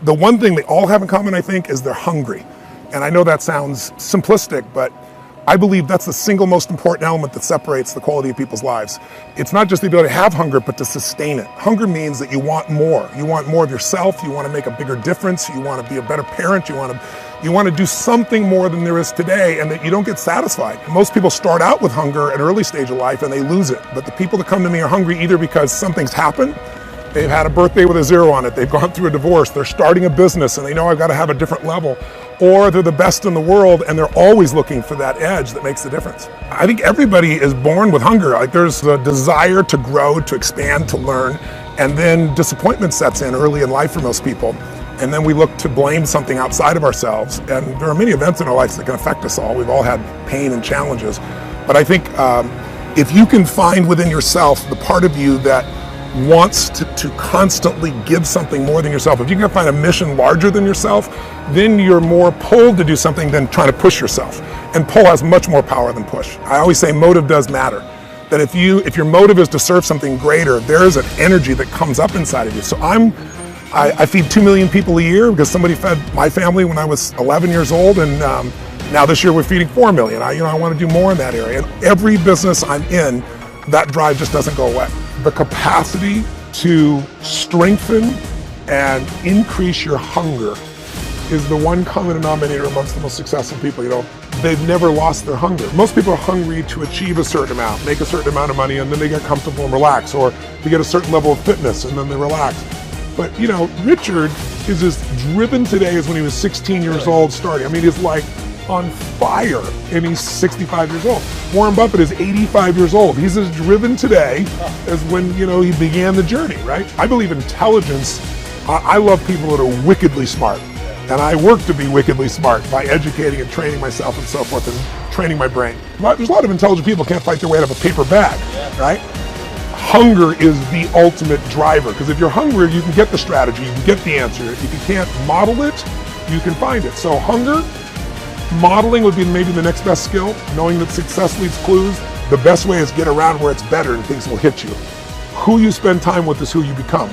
the one thing they all have in common, I think, is they're hungry. And I know that sounds simplistic, but I believe that's the single most important element that separates the quality of people's lives. It's not just the ability to have hunger, but to sustain it. Hunger means that you want more. You want more of yourself. You want to make a bigger difference. You want to be a better parent. You want to do something more than there is today, and that you don't get satisfied. Most people start out with hunger at an early stage of life and they lose it. But the people that come to me are hungry either because something's happened, they've had a birthday with a 0 on it, they've gone through a divorce, they're starting a business and they know I've got to have a different level, or they're the best in the world and they're always looking for that edge that makes the difference. I think everybody is born with hunger. Like, there's a desire to grow, to expand, to learn, and then disappointment sets in early in life for most people. And then we look to blame something outside of ourselves. And there are many events in our lives that can affect us all. We've all had pain and challenges. But I think if you can find within yourself the part of you that wants to constantly give something more than yourself, if you can find a mission larger than yourself, then you're more pulled to do something than trying to push yourself. And pull has much more power than push. I always say motive does matter. That if your motive is to serve something greater, there is an energy that comes up inside of you. So I feed 2 million people a year because somebody fed my family when I was 11 years old, and now this year we're feeding 4 million. I want to do more in that area. And every business I'm in, that drive just doesn't go away. The capacity to strengthen and increase your hunger is the one common denominator amongst the most successful people. They've never lost their hunger. Most people are hungry to achieve a certain amount, make a certain amount of money, and then they get comfortable and relax, or to get a certain level of fitness and then they relax. But Richard is as driven today as when he was 16 years old starting. He's like on fire, and he's 65 years old. Warren Buffett is 85 years old. He's as driven today as when he began the journey, right? I believe intelligence. I love people that are wickedly smart, and I work to be wickedly smart by educating and training myself and so forth, and training my brain. But there's a lot of intelligent people who can't fight their way out of a paper bag, right? Hunger is the ultimate driver, because if you're hungry, you can get the strategy, you can get the answer. If you can't model it, you can find it. So hunger, modeling would be maybe the next best skill. Knowing that success leaves clues. The best way is get around where it's better and things will hit you. Who you spend time with is who you become.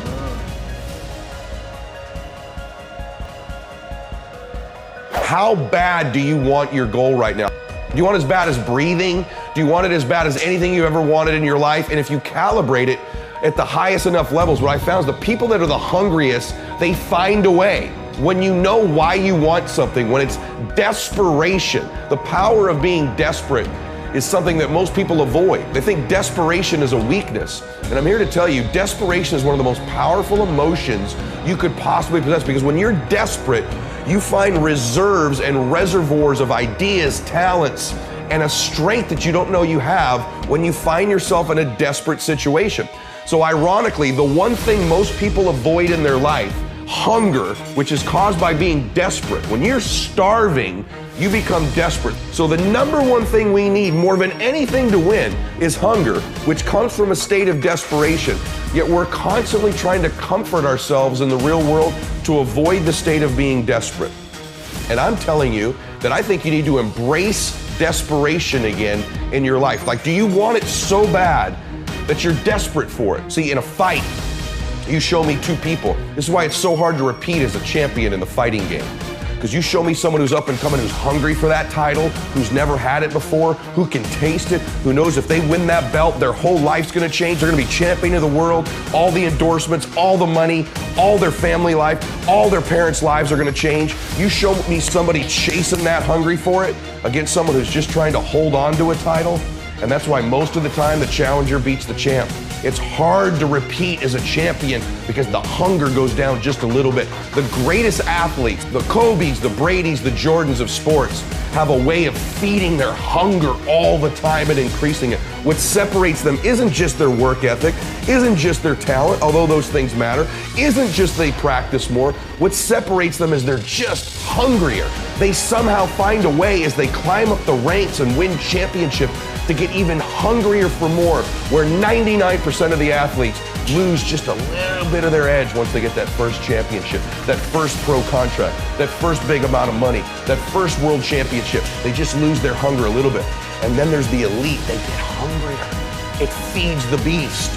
How bad do you want your goal right now? Do you want it as bad as breathing? Do you want it as bad as anything you ever wanted in your life? And if you calibrate it at the highest enough levels, what I found is the people that are the hungriest, they find a way. When you know why you want something, when it's desperation, the power of being desperate is something that most people avoid. They think desperation is a weakness. And I'm here to tell you, desperation is one of the most powerful emotions you could possibly possess, because when you're desperate, you find reserves and reservoirs of ideas, talents, and a strength that you don't know you have when you find yourself in a desperate situation. So ironically, the one thing most people avoid in their life, hunger, which is caused by being desperate. When you're starving, you become desperate. So the number one thing we need more than anything to win is hunger, which comes from a state of desperation. Yet we're constantly trying to comfort ourselves in the real world to avoid the state of being desperate. And I'm telling you that I think you need to embrace desperation again in your life. Like, do you want it so bad that you're desperate for it? See, in a fight, you show me two people. This is why it's so hard to repeat as a champion in the fighting game. Because you show me someone who's up and coming, who's hungry for that title, who's never had it before, who can taste it, who knows if they win that belt, their whole life's gonna change. They're gonna be champion of the world, all the endorsements, all the money, all their family life, all their parents' lives are gonna change. You show me somebody chasing that, hungry for it, against someone who's just trying to hold on to a title. And that's why most of the time the challenger beats the champ. It's hard to repeat as a champion because the hunger goes down just a little bit. The greatest athletes, the Kobes, the Bradys, the Jordans of sports, have a way of feeding their hunger all the time and increasing it. What separates them isn't just their work ethic, isn't just their talent, although those things matter, isn't just they practice more. What separates them is they're just hungrier. They somehow find a way as they climb up the ranks and win championships to get even hungrier for more, where 99% of the athletes lose just a little bit of their edge once they get that first championship, that first pro contract, that first big amount of money, that first world championship. They just lose their hunger a little bit. And then there's the elite. They get hungrier. It feeds the beast.